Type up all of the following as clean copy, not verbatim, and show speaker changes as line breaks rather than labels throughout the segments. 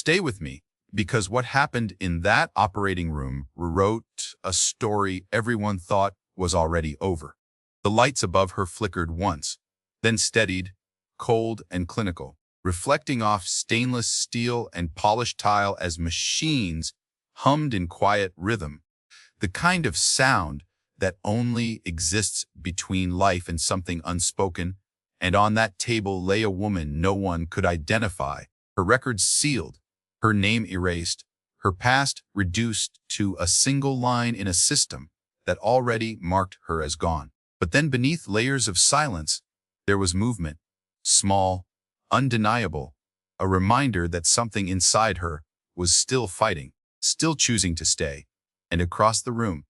Stay with me, because what happened in that operating room rewrote a story everyone thought was already over. The lights above her flickered once, then steadied, cold and clinical, reflecting off stainless steel and polished tile as machines hummed in quiet rhythm, the kind of sound that only exists between life and something unspoken. And on that table lay a woman no one could identify, her records sealed, her name erased, her past reduced to a single line in a system that already marked her as gone. But then beneath layers of silence, there was movement, small, undeniable, a reminder that something inside her was still fighting, still choosing to stay. And across the room,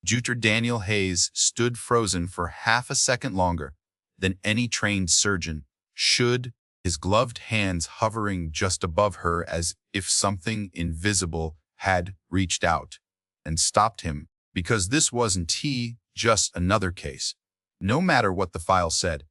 Dr. Daniel Hayes stood frozen for half a second longer than any trained surgeon should, his gloved hands hovering just above her as if something invisible had reached out and stopped him, because this wasn't just another case. No matter what the file said,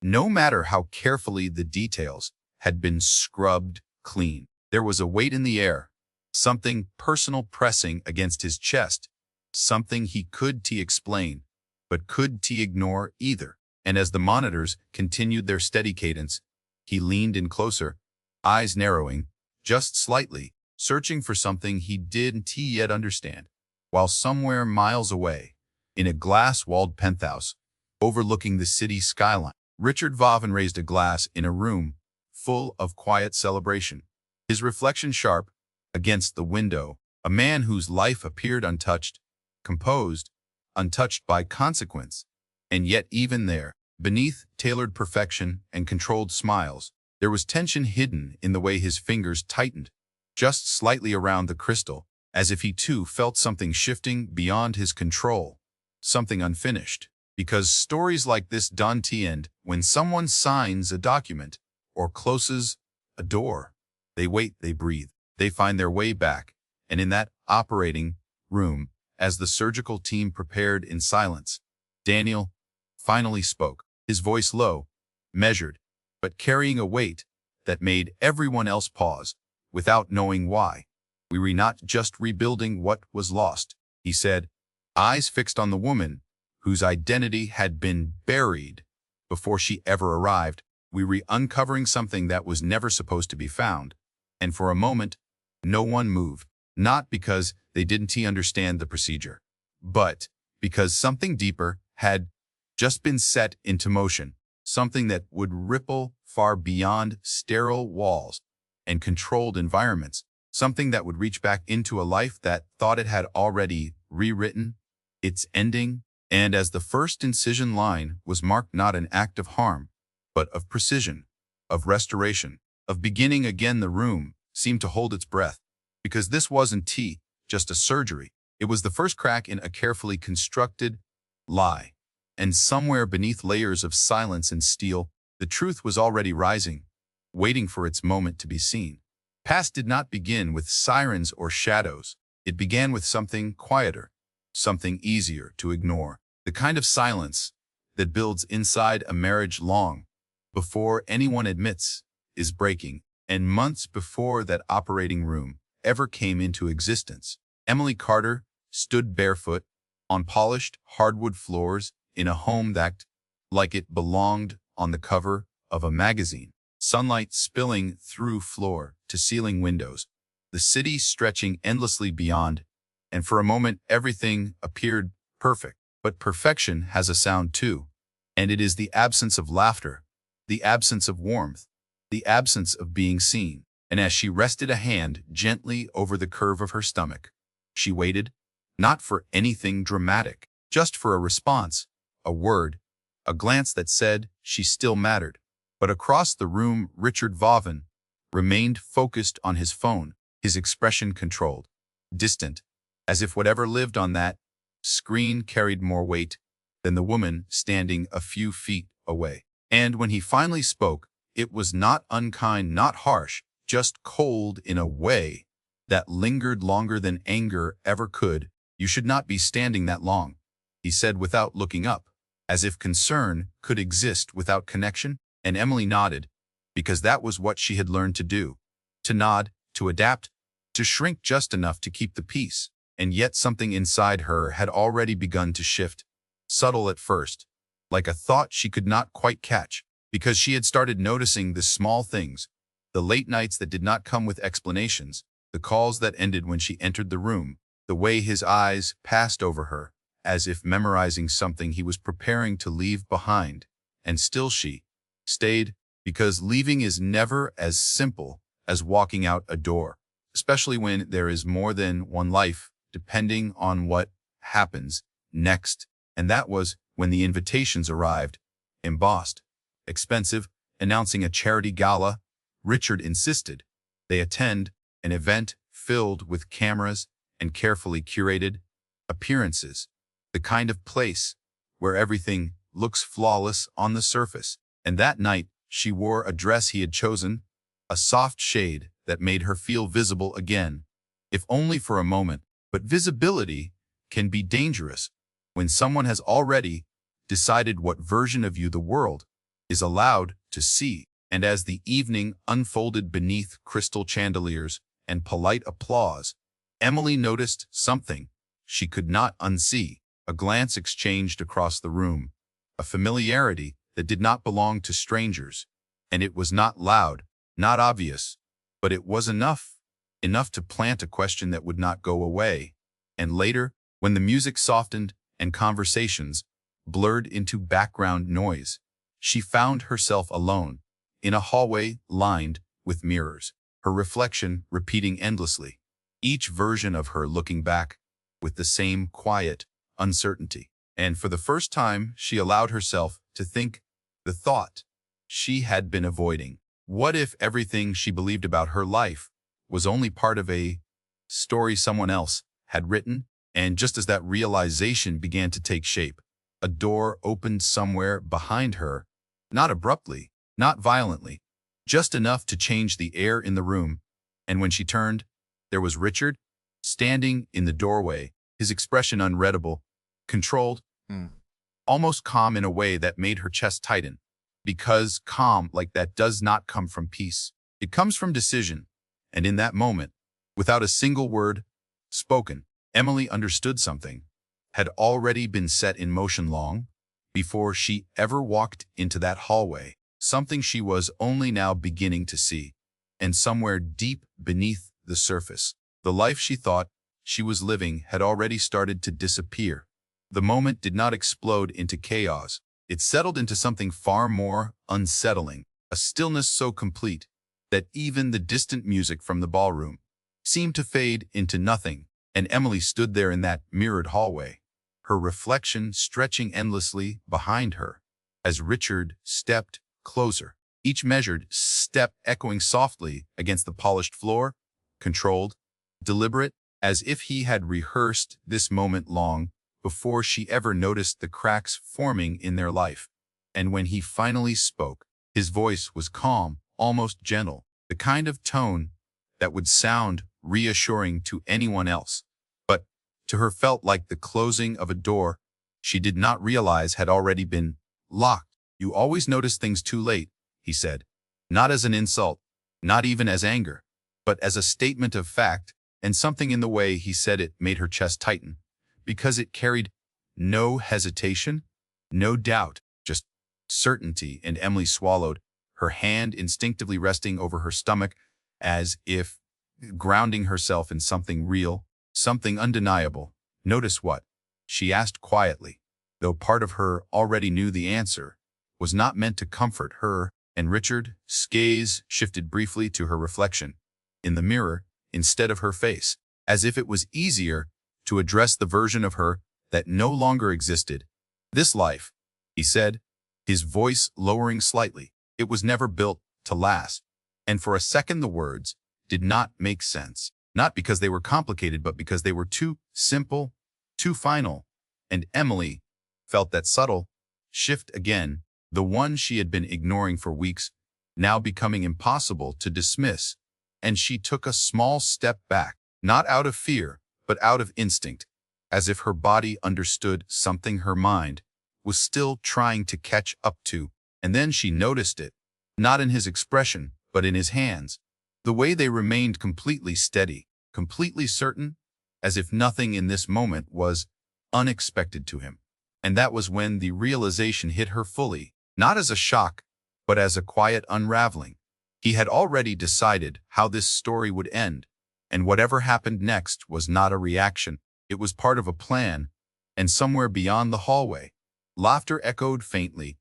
no matter how carefully the details had been scrubbed clean, there was a weight in the air, something personal pressing against his chest, something he could explain, but could ignore either. And as the monitors continued their steady cadence, he leaned in closer, eyes narrowing, just slightly, searching for something he didn't yet understand. While somewhere miles away, in a glass-walled penthouse, overlooking the city skyline, Richard Vaughan raised a glass in a room full of quiet celebration. His reflection sharp against the window, a man whose life appeared untouched, composed, untouched by consequence. And yet even there, beneath tailored perfection and controlled smiles, there was tension hidden in the way his fingers tightened, just slightly around the crystal, as if he too felt something shifting beyond his control, something unfinished. Because stories like this don't end when someone signs a document or closes a door. They wait, they breathe, they find their way back. And in that operating room, as the surgical team prepared in silence, Daniel finally spoke, his voice low, measured, but carrying a weight that made everyone else pause, without knowing why. "We were not just rebuilding what was lost," he said, eyes fixed on the woman whose identity had been buried before she ever arrived. "We were uncovering something that was never supposed to be found." And for a moment, no one moved, not because they didn't understand the procedure, but because something deeper had just been set into motion, something that would ripple far beyond sterile walls and controlled environments, something that would reach back into a life that thought it had already rewritten its ending. And as the first incision line was marked not an act of harm, but of precision, of restoration, of beginning again, the room seemed to hold its breath, because this wasn't just a surgery. It was the first crack in a carefully constructed lie. And somewhere beneath layers of silence and steel, the truth was already rising, waiting for its moment to be seen. Past did not begin with sirens or shadows. It began with something quieter, something easier to ignore, the kind of silence that builds inside a marriage long before anyone admits is breaking. And months before that operating room ever came into existence, Emily Carter stood barefoot on polished hardwood floors in a home that, like it belonged on the cover of a magazine, sunlight spilling through floor to ceiling windows, the city stretching endlessly beyond, and for a moment everything appeared perfect. But perfection has a sound too, and it is the absence of laughter, the absence of warmth, the absence of being seen. And as she rested a hand gently over the curve of her stomach, she waited, not for anything dramatic, just for a response, a word, a glance that said she still mattered. But across the room, Richard Vaughan remained focused on his phone, his expression controlled, distant, as if whatever lived on that screen carried more weight than the woman standing a few feet away. And when he finally spoke, it was not unkind, not harsh, just cold in a way that lingered longer than anger ever could. "You should not be standing that long," he said without looking up, as if concern could exist without connection. And Emily nodded, because that was what she had learned to do, to nod, to adapt, to shrink just enough to keep the peace. And yet something inside her had already begun to shift, subtle at first, like a thought she could not quite catch, because she had started noticing the small things, the late nights that did not come with explanations, the calls that ended when she entered the room, the way his eyes passed over her, as if memorizing something he was preparing to leave behind. And still she stayed, because leaving is never as simple as walking out a door, especially when there is more than one life, depending on what happens next. And that was when the invitations arrived, embossed, expensive, announcing a charity gala. Richard insisted they attend an event filled with cameras and carefully curated appearances, the kind of place where everything looks flawless on the surface. And that night, she wore a dress he had chosen, a soft shade that made her feel visible again, if only for a moment. But visibility can be dangerous when someone has already decided what version of you the world is allowed to see. And as the evening unfolded beneath crystal chandeliers and polite applause, Emily noticed something she could not unsee. A glance exchanged across the room, a familiarity that did not belong to strangers. And it was not loud, not obvious, but it was enough to plant a question that would not go away. And later, when the music softened and conversations blurred into background noise, she found herself alone, in a hallway lined with mirrors, her reflection repeating endlessly, each version of her looking back with the same quiet uncertainty. And for the first time, she allowed herself to think the thought she had been avoiding. What if everything she believed about her life was only part of a story someone else had written? And just as that realization began to take shape, a door opened somewhere behind her, not abruptly, not violently, just enough to change the air in the room. And when she turned, there was Richard, standing in the doorway, his expression unreadable, controlled, almost calm in a way that made her chest tighten. Because calm like that does not come from peace. It comes from decision. And in that moment, without a single word spoken, Emily understood something had already been set in motion long before she ever walked into that hallway. Something she was only now beginning to see. And somewhere deep beneath the surface, the life she thought she was living had already started to disappear. The moment did not explode into chaos. It settled into something far more unsettling, a stillness so complete that even the distant music from the ballroom seemed to fade into nothing. And Emily stood there in that mirrored hallway, her reflection stretching endlessly behind her, as Richard stepped closer, each measured step echoing softly against the polished floor, controlled, deliberate, as if he had rehearsed this moment long before she ever noticed the cracks forming in their life. And when he finally spoke, his voice was calm, almost gentle, the kind of tone that would sound reassuring to anyone else, but to her felt like the closing of a door she did not realize had already been locked. "You always notice things too late," he said, not as an insult, not even as anger, but as a statement of fact. And something in the way he said it made her chest tighten, because it carried no hesitation, no doubt, just certainty. And Emily swallowed, her hand instinctively resting over her stomach, as if grounding herself in something real, something undeniable. "Notice what?" she asked quietly, though part of her already knew the answer was not meant to comfort her. And Richard's gaze shifted briefly to her reflection in the mirror instead of her face, as if it was easier to address the version of her that no longer existed. "This life," he said, his voice lowering slightly, "it was never built to last." And for a second the words did not make sense, not because they were complicated, but because they were too simple, too final. And Emily felt that subtle shift again, the one she had been ignoring for weeks, now becoming impossible to dismiss. And she took a small step back, not out of fear, but out of instinct, as if her body understood something her mind was still trying to catch up to. And then she noticed it, not in his expression, but in his hands, The way they remained completely steady, completely certain, as if nothing in this moment was unexpected to him. And that was when the realization hit her fully, not as a shock, but as a quiet unraveling. He had already decided how this story would end, and whatever happened next was not a reaction. It was part of a plan, and somewhere beyond the hallway, laughter echoed faintly,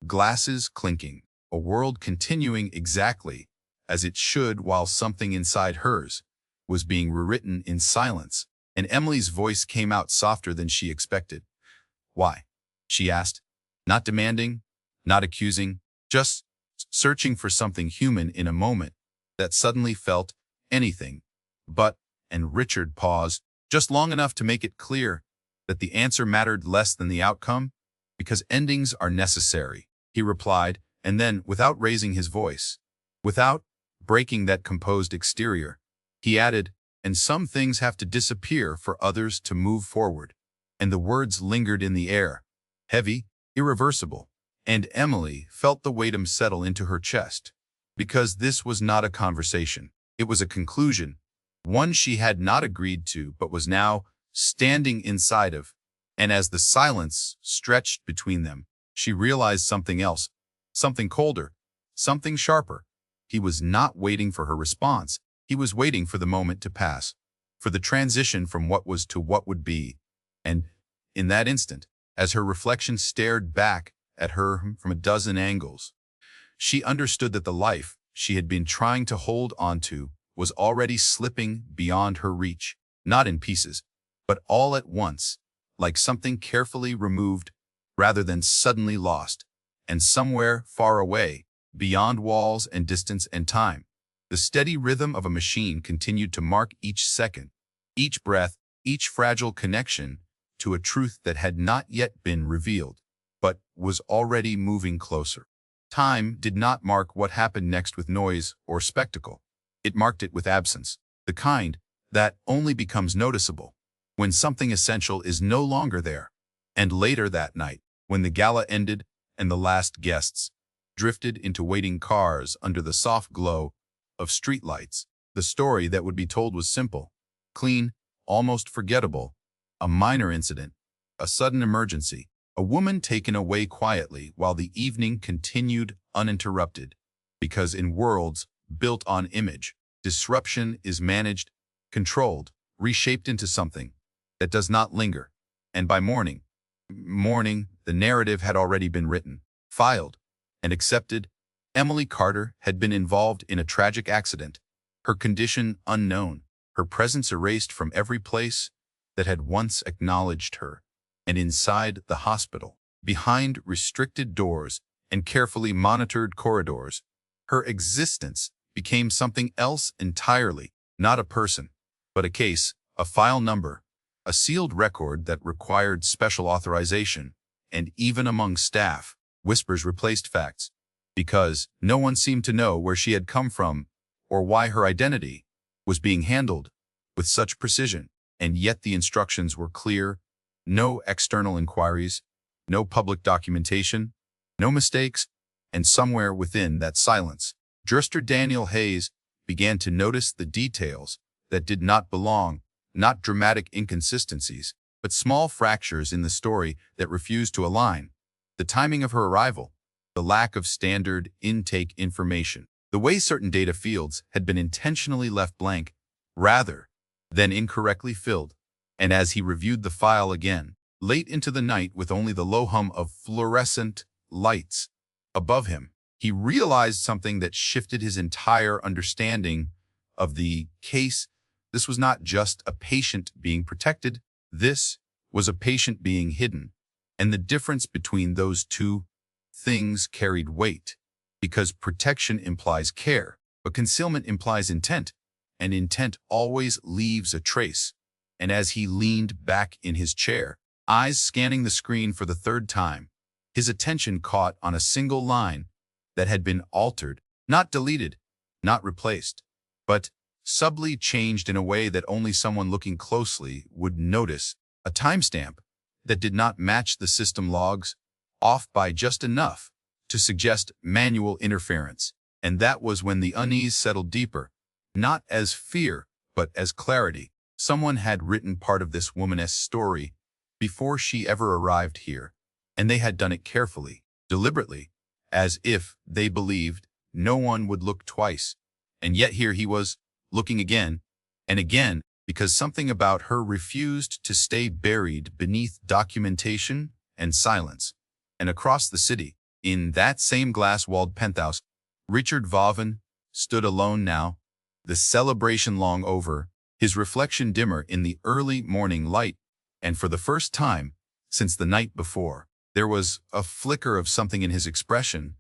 glasses clinking, a world continuing exactly as it should while something inside hers was being rewritten in silence, and Emily's voice came out softer than she expected. "Why?" she asked, not demanding, not accusing, just searching for something human in a moment that suddenly felt anything but, and Richard paused, just long enough to make it clear that the answer mattered less than the outcome, because endings are necessary, he replied, and then, without raising his voice, without breaking that composed exterior, he added, "And some things have to disappear for others to move forward." And the words lingered in the air, heavy, irreversible, and Emily felt the weight settle into her chest, because this was not a conversation. It was a conclusion, one she had not agreed to but was now standing inside of, and as the silence stretched between them, she realized something else, something colder, something sharper. He was not waiting for her response. He was waiting for the moment to pass, for the transition from what was to what would be. And in that instant, as her reflection stared back at her from a dozen angles, she understood that the life she had been trying to hold onto was already slipping beyond her reach, not in pieces, but all at once, like something carefully removed rather than suddenly lost, and somewhere far away, beyond walls and distance and time, the steady rhythm of a machine continued to mark each second, each breath, each fragile connection to a truth that had not yet been revealed, but was already moving closer. Time did not mark what happened next with noise or spectacle. It marked it with absence, the kind that only becomes noticeable when something essential is no longer there. And later that night, when the gala ended and the last guests drifted into waiting cars under the soft glow of streetlights, the story that would be told was simple, clean, almost forgettable. A minor incident, a sudden emergency, a woman taken away quietly while the evening continued uninterrupted, because in worlds built on image, disruption is managed, controlled, reshaped into something that does not linger. And by morning, the narrative had already been written, filed, and accepted. Emily Carter had been involved in a tragic accident, her condition unknown, her presence erased from every place that had once acknowledged her, and inside the hospital, behind restricted doors and carefully monitored corridors, her existence became something else entirely, not a person, but a case, a file number, a sealed record that required special authorization, and even among staff, whispers replaced facts, because no one seemed to know where she had come from or why her identity was being handled with such precision. And yet the instructions were clear: no external inquiries, no public documentation, no mistakes, and somewhere within that silence, Jurster Daniel Hayes began to notice the details that did not belong, not dramatic inconsistencies, but small fractures in the story that refused to align. The timing of her arrival, the lack of standard intake information, the way certain data fields had been intentionally left blank, rather than incorrectly filled. And as he reviewed the file again, late into the night with only the low hum of fluorescent lights above him, he realized something that shifted his entire understanding of the case. This was not just a patient being protected, this was a patient being hidden. And the difference between those two things carried weight, because protection implies care, but concealment implies intent, and intent always leaves a trace. And as he leaned back in his chair, eyes scanning the screen for the third time, his attention caught on a single line that had been altered, not deleted, not replaced, but subtly changed in a way that only someone looking closely would notice, a timestamp that did not match the system logs, off by just enough to suggest manual interference. And that was when the unease settled deeper, not as fear, but as clarity. Someone had written part of this woman's story before she ever arrived here, and they had done it carefully, deliberately, as if they believed no one would look twice. And yet here he was, looking again and again, because something about her refused to stay buried beneath documentation and silence. And across the city, in that same glass-walled penthouse, Richard Vaughan stood alone now, the celebration long over, his reflection dimmer in the early morning light, and for the first time since the night before, there was a flicker of something in his expression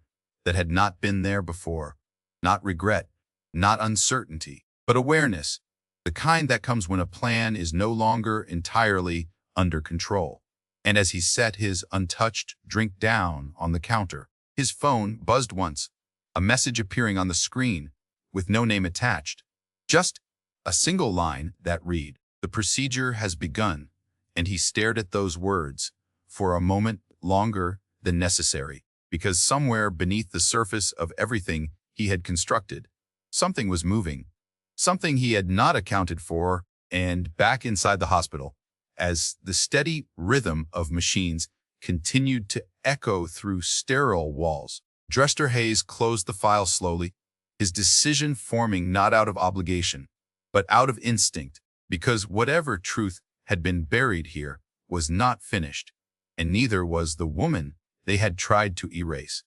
that had not been there before. Not regret, not uncertainty, but awareness, the kind that comes when a plan is no longer entirely under control. And as he set his untouched drink down on the counter, his phone buzzed once, a message appearing on the screen with no name attached. Just a single line that read, "The procedure has begun," and he stared at those words for a moment longer than necessary, because somewhere beneath the surface of everything he had constructed, something was moving, something he had not accounted for. And back inside the hospital, as the steady rhythm of machines continued to echo through sterile walls, Drescher Hayes closed the file slowly, his decision forming not out of obligation, but out of instinct, because whatever truth had been buried here was not finished, and neither was the woman they had tried to erase.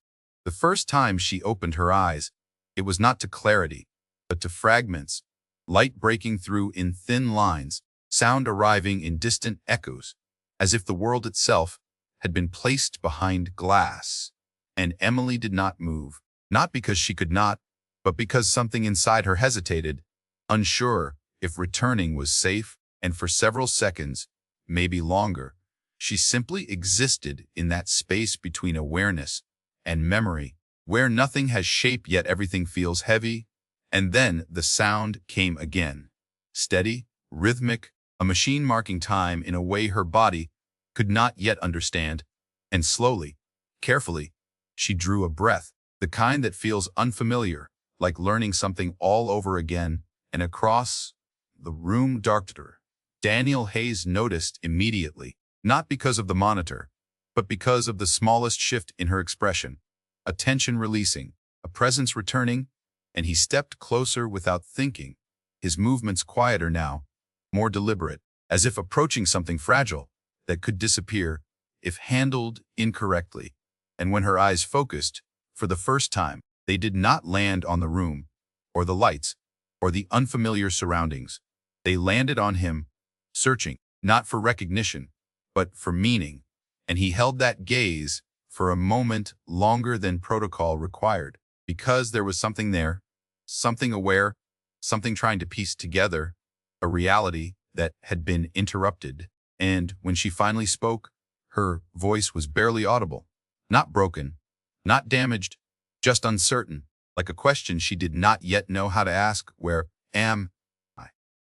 The first time she opened her eyes, it was not to clarity, but to fragments, light breaking through in thin lines, sound arriving in distant echoes, as if the world itself had been placed behind glass. And Emily did not move, not because she could not, but because something inside her hesitated, unsure if returning was safe, and for several seconds, maybe longer, she simply existed in that space between awareness and memory, where nothing has shape yet everything feels heavy. And then the sound came again, steady, rhythmic, a machine marking time in a way her body could not yet understand, and slowly, carefully, she drew a breath, the kind that feels unfamiliar, like learning something all over again. And across the room, darker, Daniel Hayes noticed immediately, not because of the monitor, but because of the smallest shift in her expression, a tension releasing, a presence returning, and he stepped closer without thinking, his movements quieter now, more deliberate, as if approaching something fragile that could disappear if handled incorrectly. And when her eyes focused, for the first time, they did not land on the room, or the lights, or the unfamiliar surroundings. They landed on him, searching, not for recognition, but for meaning. And he held that gaze for a moment longer than protocol required, because there was something there, something aware, something trying to piece together a reality that had been interrupted. And when she finally spoke, her voice was barely audible, not broken, not damaged, just uncertain, like a question she did not yet know how to ask. Where am I?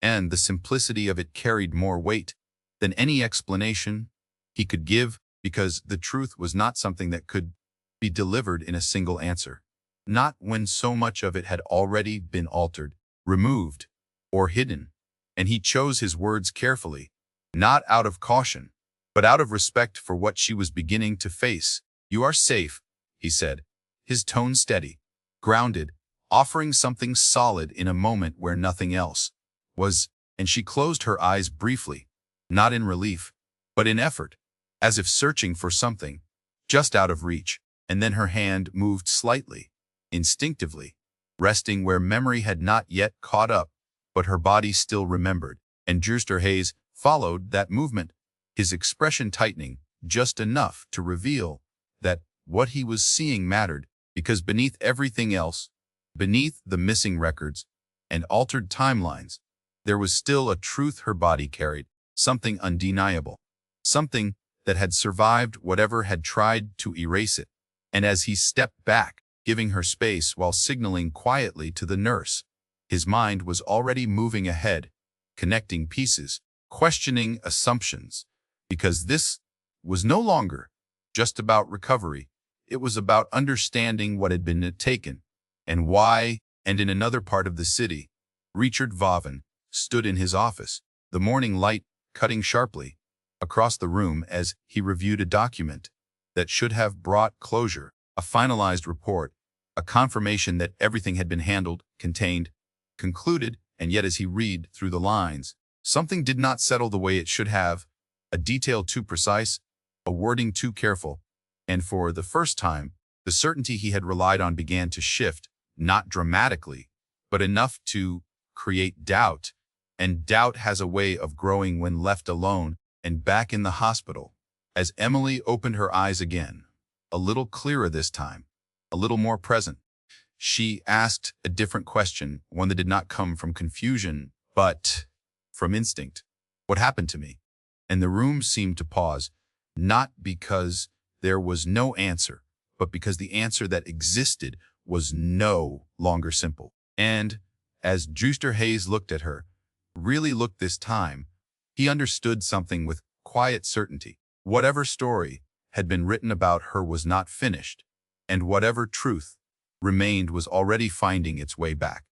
And the simplicity of it carried more weight than any explanation he could give, because the truth was not something that could be delivered in a single answer. Not when so much of it had already been altered, removed, or hidden. And he chose his words carefully, not out of caution, but out of respect for what she was beginning to face. "You are safe," he said, his tone steady, grounded, offering something solid in a moment where nothing else was. And she closed her eyes briefly, not in relief, but in effort, as if searching for something just out of reach. And then her hand moved slightly, instinctively, resting where memory had not yet caught up, but her body still remembered. And Drescher Hayes followed that movement, his expression tightening just enough to reveal that what he was seeing mattered, because beneath everything else, beneath the missing records and altered timelines, there was still a truth her body carried, something undeniable, something that had survived whatever had tried to erase it. And as he stepped back, giving her space while signaling quietly to the nurse, his mind was already moving ahead, connecting pieces, questioning assumptions, because this was no longer just about recovery. It was about understanding what had been taken, and why. And in another part of the city, Richard Vaughan stood in his office, the morning light cutting sharply across the room as he reviewed a document that should have brought closure, a finalized report, a confirmation that everything had been handled, contained, concluded, and yet as he read through the lines, something did not settle the way it should have, a detail too precise, a wording too careful, and for the first time, the certainty he had relied on began to shift, not dramatically, but enough to create doubt, and doubt has a way of growing when left alone and back in the hospital. As Emily opened her eyes again, a little clearer this time, a little more present, she asked a different question, one that did not come from confusion, but from instinct. What happened to me? And the room seemed to pause, not because there was no answer, but because the answer that existed was no longer simple. And as Juster Hayes looked at her, really looked this time, he understood something with quiet certainty. Whatever story had been written about her was not finished, and whatever truth remained was already finding its way back.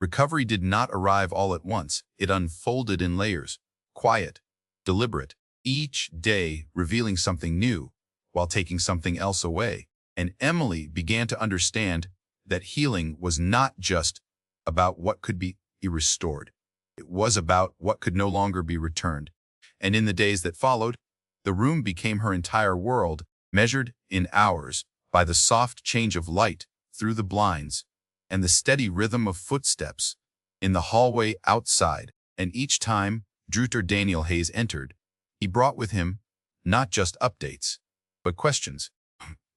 Recovery did not arrive all at once. It unfolded in layers, quiet, deliberate, each day revealing something new while taking something else away. And Emily began to understand that healing was not just about what could be restored. It was about what could no longer be returned. And in the days that followed, the room became her entire world, measured in hours by the soft change of light through the blinds and the steady rhythm of footsteps in the hallway outside. And each time Druter Daniel Hayes entered, he brought with him not just updates, but questions.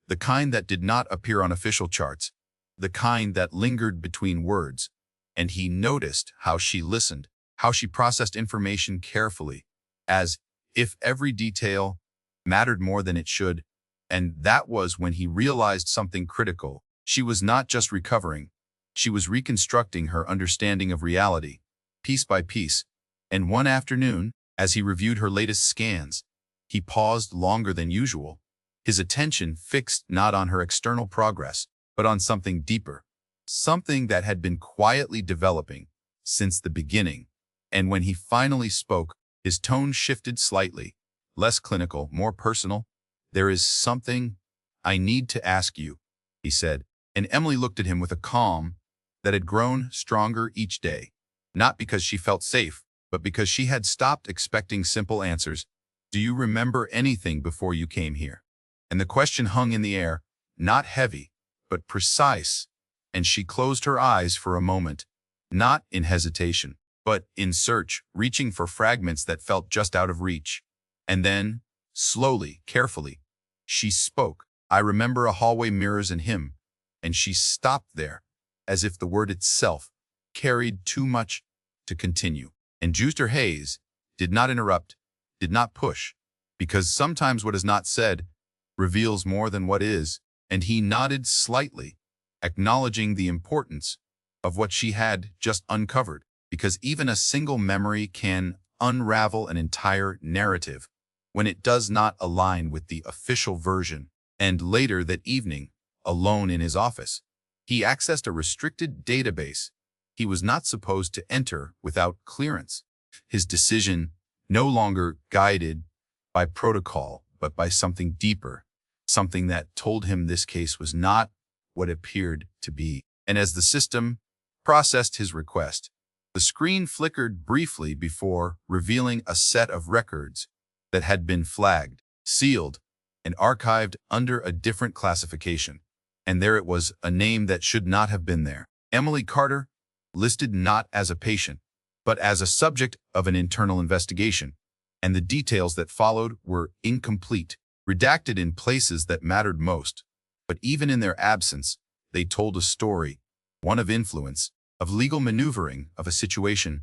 The kind that did not appear on official charts, the kind that lingered between words. And he noticed how she listened, how she processed information carefully, as if every detail mattered more than it should. And that was when he realized something critical. She was not just recovering, she was reconstructing her understanding of reality, piece by piece. And one afternoon, as he reviewed her latest scans, he paused longer than usual, his attention fixed not on her external progress, but on something deeper, something that had been quietly developing since the beginning. And when he finally spoke, his tone shifted slightly, less clinical, more personal. "There is something I need to ask you," he said. And Emily looked at him with a calm that had grown stronger each day, not because she felt safe, but because she had stopped expecting simple answers. "Do you remember anything before you came here?" And the question hung in the air, not heavy, but precise. And she closed her eyes for a moment, not in hesitation, but in search, reaching for fragments that felt just out of reach. And then, slowly, carefully, she spoke. "I remember a hallway, mirrors, and him." And she stopped there, as if the word itself carried too much to continue. And Juster Hayes did not interrupt, did not push, because sometimes what is not said reveals more than what is, and he nodded slightly, acknowledging the importance of what she had just uncovered, because even a single memory can unravel an entire narrative when it does not align with the official version. And later that evening, alone in his office, he accessed a restricted database he was not supposed to enter without clearance. His decision no longer guided by protocol, but by something deeper, something that told him this case was not what it appeared to be. And as the system processed his request, the screen flickered briefly before revealing a set of records that had been flagged, sealed, and archived under a different classification. And there it was, a name that should not have been there. Emily Carter, listed not as a patient, but as a subject of an internal investigation. And the details that followed were incomplete, redacted in places that mattered most. But even in their absence, they told a story, one of influence, of legal maneuvering, of a situation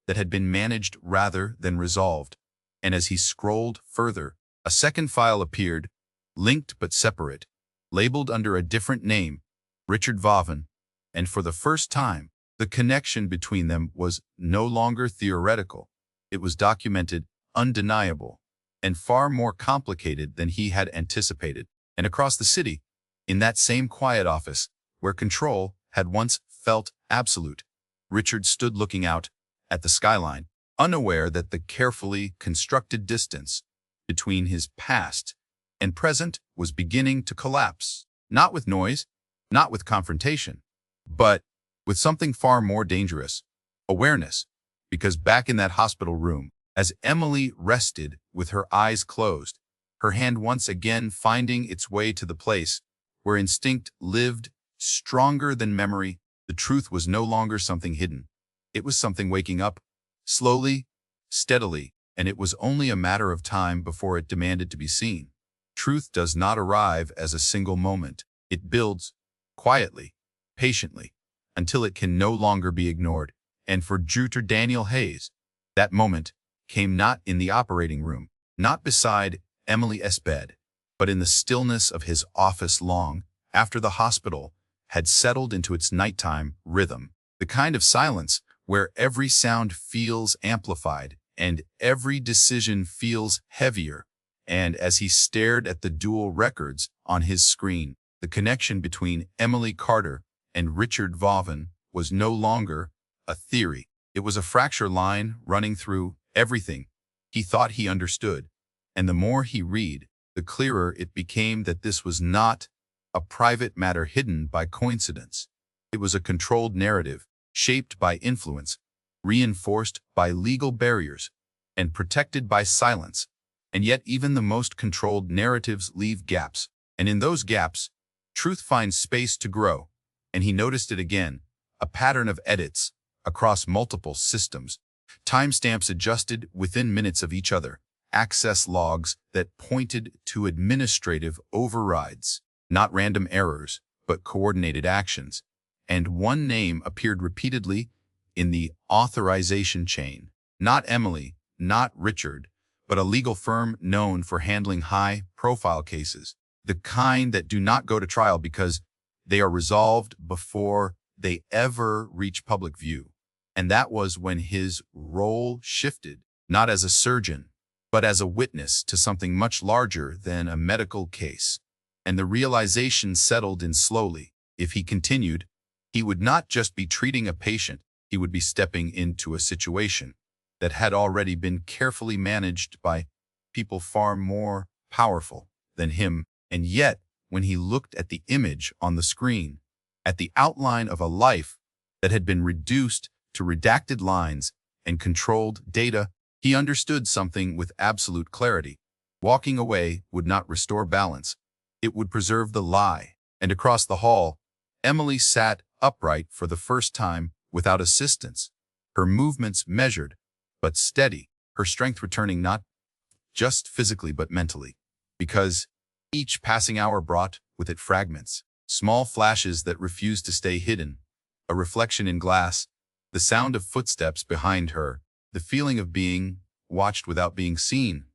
that had been managed rather than resolved. And as he scrolled further, a second file appeared, linked but separate, labeled under a different name, Richard Vaughan. And for the first time, the connection between them was no longer theoretical. It was documented, undeniable, and far more complicated than he had anticipated. And across the city, in that same quiet office, where control had once felt absolute, Richard stood looking out at the skyline, unaware that the carefully constructed distance between his past and present was beginning to collapse, not with noise, not with confrontation, but with something far more dangerous, awareness. Because back in that hospital room, as Emily rested with her eyes closed, her hand once again finding its way to the place where instinct lived stronger than memory, the truth was no longer something hidden. It was something waking up, slowly, steadily, and it was only a matter of time before it demanded to be seen. Truth does not arrive as a single moment. It builds, quietly, patiently, until it can no longer be ignored. And for Dr. Daniel Hayes, that moment came not in the operating room, not beside Emily's bed, but in the stillness of his office long after the hospital had settled into its nighttime rhythm, the kind of silence where every sound feels amplified and every decision feels heavier. And as he stared at the dual records on his screen, the connection between Emily Carter and Richard Vaughan was no longer a theory. It was a fracture line running through everything he thought he understood. And the more he read, the clearer it became that this was not a private matter hidden by coincidence. It was a controlled narrative, shaped by influence, reinforced by legal barriers, and protected by silence. And yet even the most controlled narratives leave gaps, and in those gaps, truth finds space to grow. And he noticed it again, a pattern of edits across multiple systems, timestamps adjusted within minutes of each other, access logs that pointed to administrative overrides, not random errors, but coordinated actions. And one name appeared repeatedly in the authorization chain. Not Emily, not Richard, but a legal firm known for handling high-profile cases, the kind that do not go to trial because they are resolved before they ever reach public view. And that was when his role shifted, not as a surgeon, but as a witness to something much larger than a medical case. And the realization settled in slowly. If he continued, he would not just be treating a patient, he would be stepping into a situation that had already been carefully managed by people far more powerful than him. And yet, when he looked at the image on the screen, at the outline of a life that had been reduced to redacted lines and controlled data, he understood something with absolute clarity. Walking away would not restore balance. It would preserve the lie. And across the hall, Emily sat upright for the first time without assistance, her movements measured but steady, her strength returning not just physically but mentally, because each passing hour brought with it fragments, small flashes that refused to stay hidden, a reflection in glass, the sound of footsteps behind her, the feeling of being watched without being seen.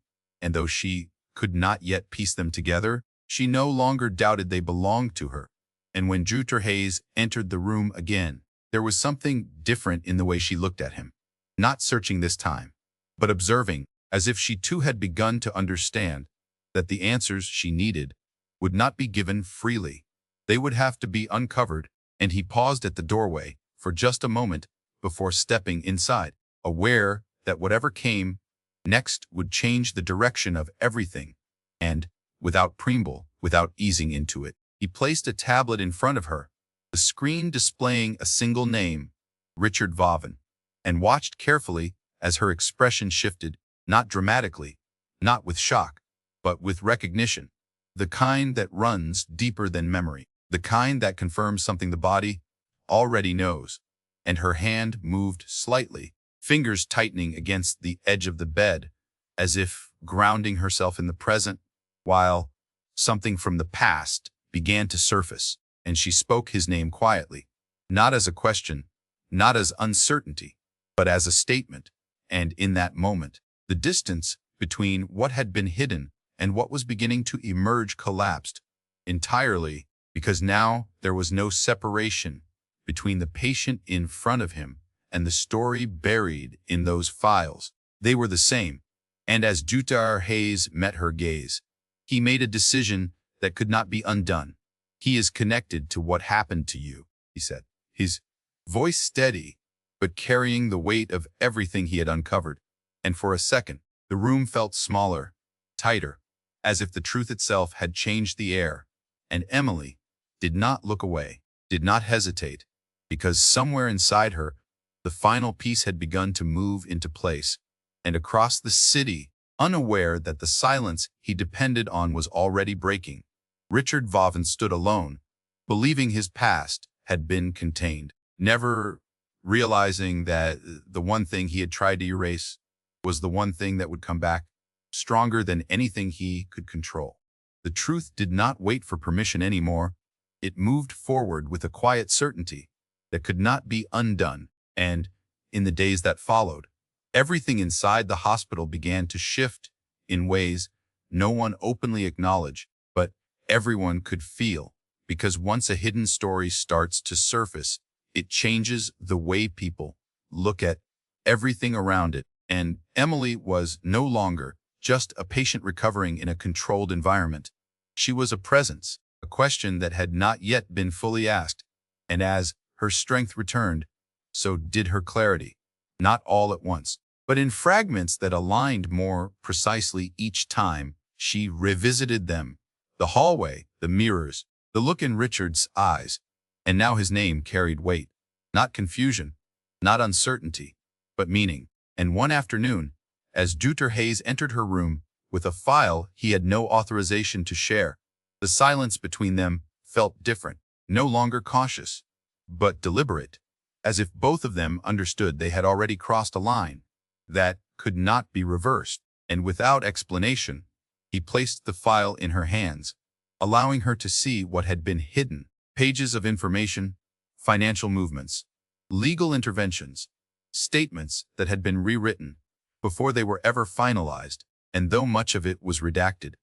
And though she could not yet piece them together, she no longer doubted they belonged to her. And when Dr. Hayes entered the room again, there was something different in the way she looked at him. Not searching this time, but observing, as if she too had begun to understand that the answers she needed would not be given freely. They would have to be uncovered, and he paused at the doorway for just a moment before stepping inside, aware that whatever came next would change the direction of everything. And, without preamble, without easing into it, he placed a tablet in front of her, the screen displaying a single name, Richard Vaughan, and watched carefully as her expression shifted, not dramatically, not with shock, but with recognition, the kind that runs deeper than memory, the kind that confirms something the body already knows. And her hand moved slightly, fingers tightening against the edge of the bed, as if grounding herself in the present, while something from the past began to surface, and she spoke his name quietly, not as a question, not as uncertainty, but as a statement. And in that moment, the distance between what had been hidden and what was beginning to emerge collapsed entirely, because now there was no separation between the patient in front of him and the story buried in those files. They were the same, and as Dr. Hayes met her gaze, he made a decision that could not be undone. He is connected to what happened to you, he said, his voice steady, but carrying the weight of everything he had uncovered. And for a second, the room felt smaller, tighter, as if the truth itself had changed the air. And Emily did not look away, did not hesitate, because somewhere inside her, the final piece had begun to move into place. And across the city, unaware that the silence he depended on was already breaking, Richard Vaughan stood alone, believing his past had been contained, never realizing that the one thing he had tried to erase was the one thing that would come back, stronger than anything he could control. The truth did not wait for permission anymore. It moved forward with a quiet certainty that could not be undone. And in the days that followed, everything inside the hospital began to shift in ways no one openly acknowledged, but everyone could feel. Because once a hidden story starts to surface, it changes the way people look at everything around it. And Emily was no longer just a patient recovering in a controlled environment. She was a presence, a question that had not yet been fully asked. And as her strength returned, so did her clarity. Not all at once, but in fragments that aligned more precisely each time she revisited them. The hallway, the mirrors, the look in Richard's eyes. And now his name carried weight. Not confusion, not uncertainty, but meaning. And one afternoon, as Dr. Hayes entered her room with a file he had no authorization to share, the silence between them felt different, no longer cautious, but deliberate, as if both of them understood they had already crossed a line that could not be reversed. And without explanation, he placed the file in her hands, allowing her to see what had been hidden: pages of information, financial movements, legal interventions, statements that had been rewritten before they were ever finalized. And though much of it was redacted,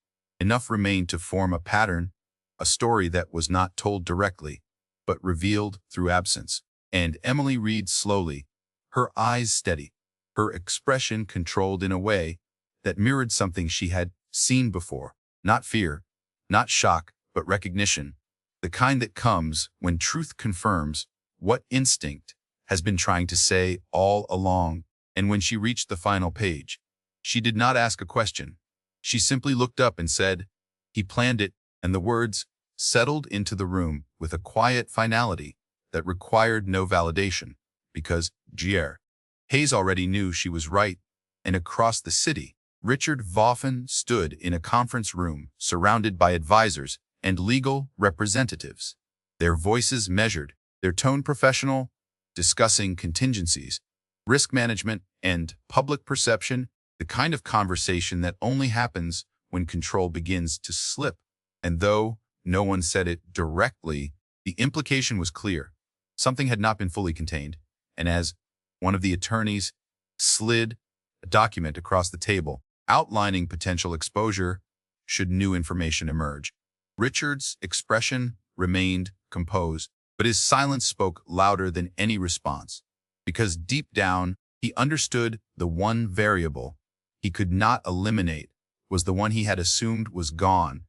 enough remained to form a pattern, a story that was not told directly, but revealed through absence. And Emily read slowly, her eyes steady, her expression controlled in a way that mirrored something she had seen before. Not fear, not shock, but recognition, the kind that comes when truth confirms what instinct has been trying to say all along. And when she reached the final page, she did not ask a question. She simply looked up and said, "He planned it," and the words settled into the room with a quiet finality that required no validation, because Dr. Hayes already knew she was right. And across the city, Richard Vaughan stood in a conference room surrounded by advisors and legal representatives, their voices measured, their tone professional, discussing contingencies, risk management, and public perception, the kind of conversation that only happens when control begins to slip. And though no one said it directly, the implication was clear. Something had not been fully contained, and as one of the attorneys slid a document across the table, outlining potential exposure should new information emerge, Richard's expression remained composed, but his silence spoke louder than any response, because deep down he understood the one variable he could not eliminate was the one he had assumed was gone.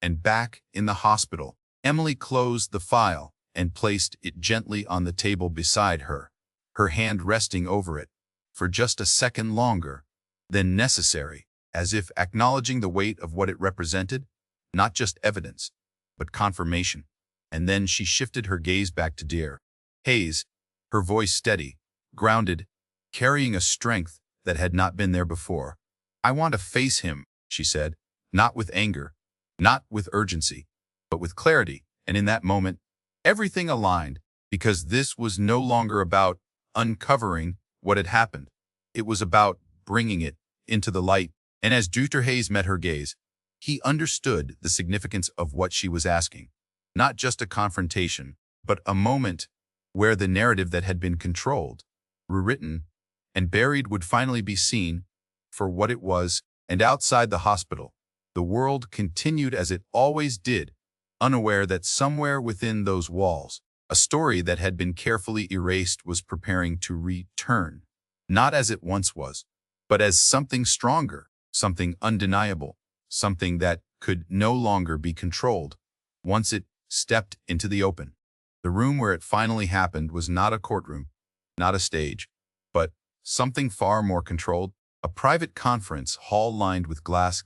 And back in the hospital, Emily closed the file and placed it gently on the table beside her, her hand resting over it for just a second longer than necessary, as if acknowledging the weight of what it represented, not just evidence, but confirmation. And then she shifted her gaze back to Dr. Hayes, her voice steady, grounded, carrying a strength that had not been there before. "I want to face him," she said, not with anger, not with urgency, but with clarity. And in that moment, everything aligned, because this was no longer about uncovering what had happened. It was about bringing it into the light. And as Dr. Hayes met her gaze, he understood the significance of what she was asking. Not just a confrontation, but a moment where the narrative that had been controlled, rewritten, and buried would finally be seen for what it was. And outside the hospital, the world continued as it always did, unaware that somewhere within those walls, a story that had been carefully erased was preparing to return, not as it once was, but as something stronger, something undeniable, something that could no longer be controlled once it stepped into the open. The room where it finally happened was not a courtroom, not a stage, but something far more controlled, a private conference hall lined with glass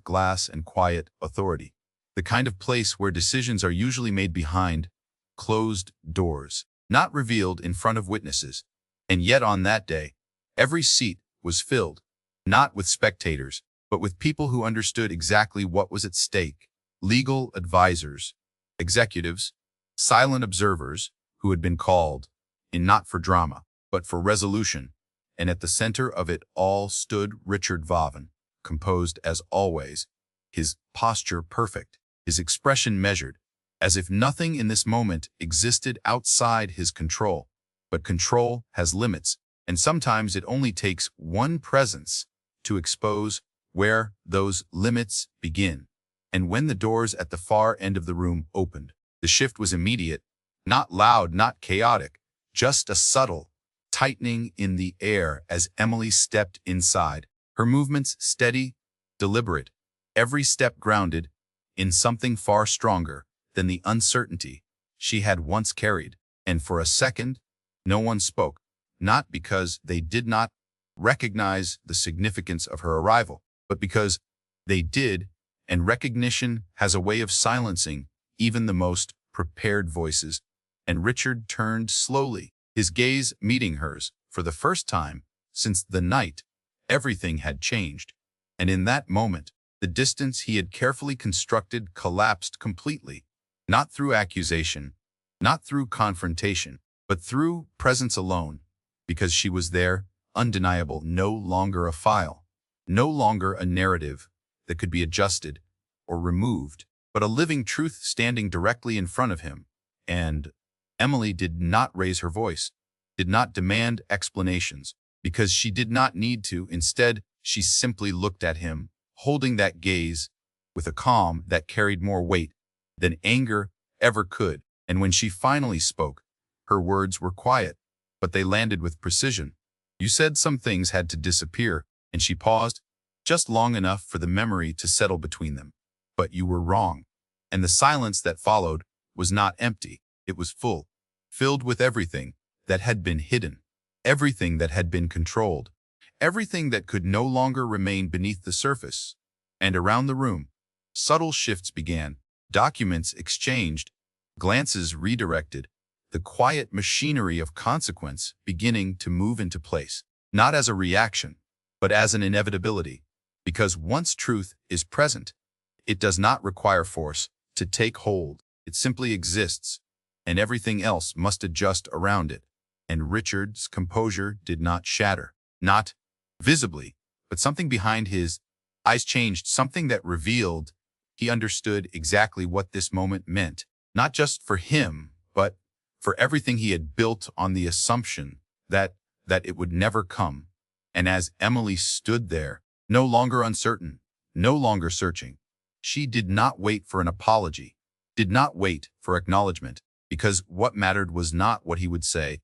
and quiet authority, the kind of place where decisions are usually made behind closed doors, not revealed in front of witnesses. And yet on that day, every seat was filled, not with spectators, but with people who understood exactly what was at stake: legal advisors, executives, silent observers who had been called in not for drama, but for resolution. And at the center of it all stood Richard Vaughan, composed as always, his posture perfect, his expression measured, as if nothing in this moment existed outside his control. But control has limits, and sometimes it only takes one presence to expose where those limits begin. And when the doors at the far end of the room opened, the shift was immediate, not loud, not chaotic, just a subtle tightening in the air as Emily stepped inside, her movements steady, deliberate, every step grounded in something far stronger than the uncertainty she had once carried. And for a second, no one spoke, not because they did not recognize the significance of her arrival, but because they did, and recognition has a way of silencing even the most prepared voices. And Richard turned slowly, his gaze meeting hers for the first time since the night everything had changed. And in that moment, the distance he had carefully constructed collapsed completely, not through accusation, not through confrontation, but through presence alone, because she was there, undeniable, no longer a file, no longer a narrative that could be adjusted or removed, but a living truth standing directly in front of him. And Emily did not raise her voice, did not demand explanations, because she did not need to. Instead, she simply looked at him, holding that gaze with a calm that carried more weight than anger ever could. And when she finally spoke, her words were quiet, but they landed with precision. "You said some things had to disappear," and she paused, just long enough for the memory to settle between them. "But you were wrong." And the silence that followed was not empty, it was full, filled with everything that had been hidden, everything that had been controlled, everything that could no longer remain beneath the surface. And around the room, subtle shifts began, documents exchanged, glances redirected, the quiet machinery of consequence beginning to move into place, not as a reaction, but as an inevitability. Because once truth is present, it does not require force to take hold. It simply exists, and everything else must adjust around it. And Richard's composure did not shatter, not visibly, but something behind his eyes changed, something that revealed he understood exactly what this moment meant, not just for him, but for everything he had built on the assumption that it would never come. And as Emily stood there, no longer uncertain, no longer searching, she did not wait for an apology, did not wait for acknowledgement, because what mattered was not what he would say,